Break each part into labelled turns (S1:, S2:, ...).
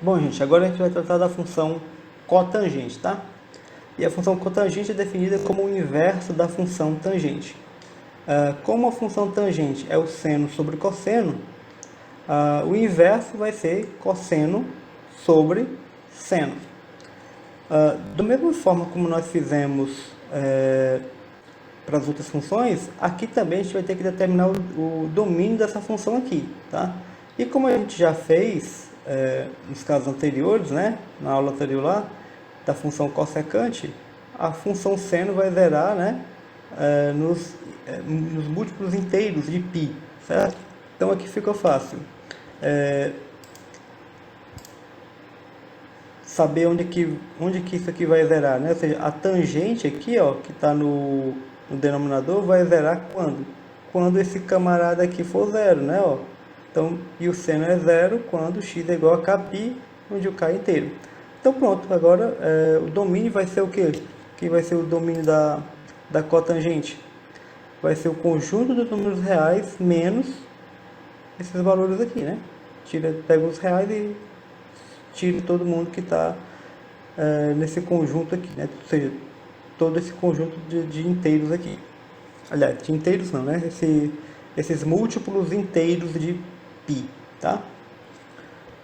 S1: Bom, gente, agora a gente vai tratar da função cotangente, tá? E a função cotangente é definida como o inverso da função tangente. Como a função tangente é o seno sobre cosseno, o inverso vai ser cosseno sobre seno. Da mesma forma como nós fizemos para as outras funções, aqui também a gente vai ter que determinar o domínio dessa função aqui, tá? E como a gente já fez nos casos anteriores, né, na aula anterior lá, da função cossecante, a função seno vai zerar, né, nos múltiplos inteiros de π, certo? Então aqui ficou fácil saber onde que isso aqui vai zerar, né? Ou seja, a tangente aqui, ó, que está no denominador, vai zerar quando? Quando esse camarada aqui for zero, né? Ó. Então, e o seno é zero quando x é igual a kπ, onde o k é inteiro. Então pronto, agora o domínio vai ser o quê? Que vai ser o domínio da cotangente? Vai ser o conjunto dos números reais menos esses valores aqui, né? Pega os reais e tira todo mundo que está nesse conjunto aqui, né? Ou seja, todo esse conjunto de inteiros aqui. Aliás, de inteiros não, né? Esses múltiplos inteiros de π, tá?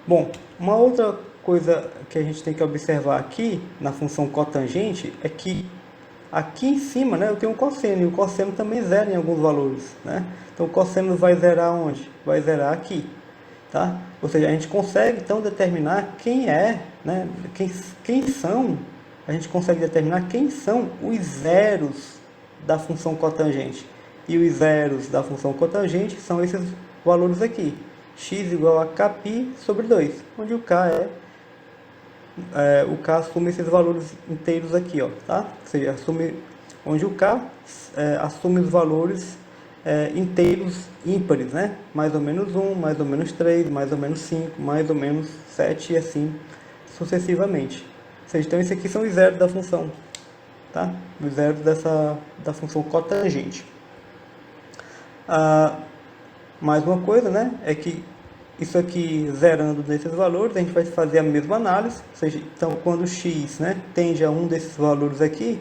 S1: Bom, uma outra coisa que a gente tem que observar aqui na função cotangente é que aqui em cima, né, eu tenho um cosseno, e o cosseno também zera em alguns valores, né? Então o cosseno vai zerar onde? Vai zerar aqui, tá? Ou seja, a gente consegue então determinar quem é, né, quem são, a gente consegue determinar quem são os zeros da função cotangente. E os zeros da função cotangente são esses valores aqui, x igual a kπ sobre 2, onde o k o k assume esses valores inteiros aqui, ó, tá? Ou seja, onde o k assume os valores inteiros ímpares, né? Mais ou menos 1, mais ou menos 3, mais ou menos 5, mais ou menos 7 e assim sucessivamente. Ou seja, então esses aqui são os zeros da função, tá? Os zeros da função cotangente. Mais uma coisa, né? É que isso aqui zerando nesses valores, a gente vai fazer a mesma análise, ou seja, então quando x, né, tende a um desses valores aqui,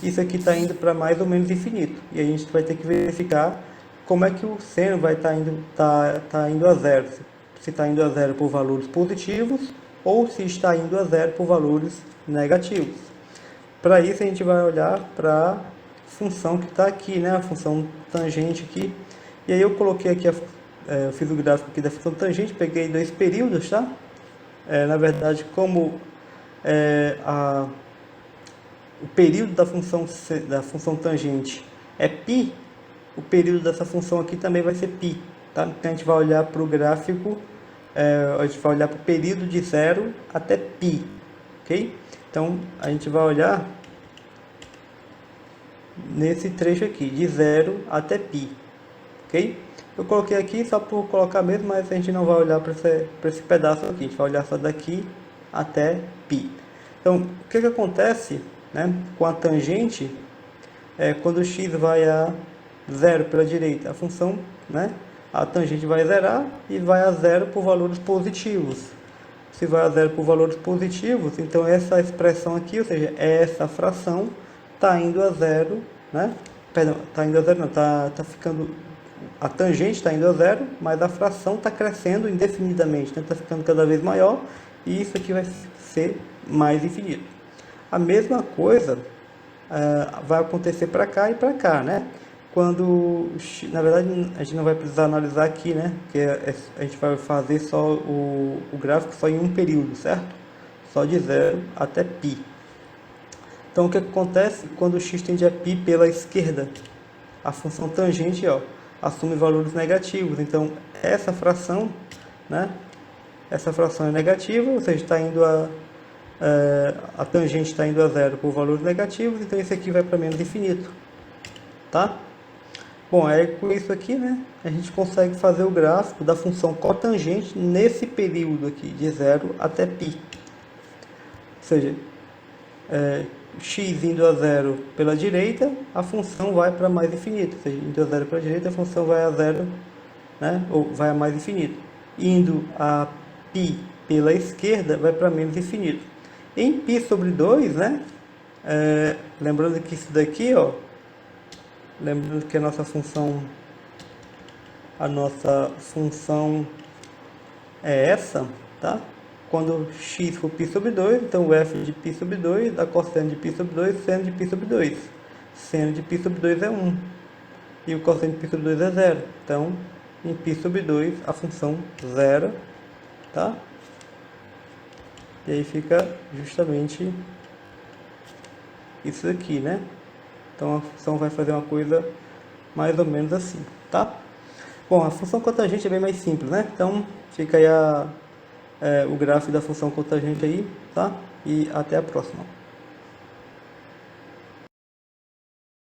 S1: isso aqui está indo para mais ou menos infinito, e a gente vai ter que verificar como é que o seno vai estar indo a zero, se está indo a zero por valores positivos ou se está indo a zero por valores negativos. Para isso a gente vai olhar para a função que está aqui, né, a função tangente aqui, e aí eu coloquei aqui eu fiz o gráfico aqui da função tangente, peguei dois períodos, tá? Na verdade, como o período da função tangente é π, o período dessa função aqui também vai ser π, tá? Então a gente vai olhar para o gráfico, a gente vai olhar para o período de 0 até π, ok? Então a gente vai olhar nesse trecho aqui, de 0 até π, ok? Eu coloquei aqui só por colocar mesmo, mas a gente não vai olhar para esse pedaço aqui, a gente vai olhar só daqui até π. Então, o que acontece, né, com a tangente quando o x vai a zero pela direita? A função, né, a tangente vai zerar e vai a zero por valores positivos. Se vai a zero por valores positivos, então essa expressão aqui, ou seja, essa fração está indo a zero, né? Perdão, está indo a zero não, tá ficando... A tangente está indo a zero, mas a fração está crescendo indefinidamente, está, né? Tá ficando cada vez maior e isso aqui vai ser mais infinito. A mesma coisa vai acontecer para cá e para cá, né? Quando, na verdade, a gente não vai precisar analisar aqui, né? Porque a gente vai fazer só o gráfico só em um período, certo? Só de 0 até π. Então, o que acontece quando o x tende a π pela esquerda? A função tangente, ó, assume valores negativos. Então, essa fração, né? Essa fração é negativa, ou seja, está indo a tangente está indo a zero por valores negativos, então esse aqui vai para menos infinito, tá? Bom, com isso aqui, né, a gente consegue fazer o gráfico da função cotangente nesse período aqui, de 0 até π. Ou seja, x indo a zero pela direita, a função vai para mais infinito. Ou seja, indo a zero pela direita, a função vai a zero, né, ou vai a mais infinito. Indo a π pela esquerda vai para menos infinito. Em π sobre 2, né? Lembrando que isso daqui, ó, lembrando que a nossa função é essa, tá? Quando x for π sobre 2, então o f de π sobre 2 dá cosseno de π sobre 2, seno de π sobre 2. Seno de π sobre 2 é 1. E o cosseno de π sobre 2 é 0. Então, em π sobre 2, a função 0, tá? E aí fica justamente isso aqui, né? Então a função vai fazer uma coisa mais ou menos assim, tá? Bom, a função cotangente é bem mais simples, né? Então fica aí o gráfico da função cotangente aí, tá? E até a próxima.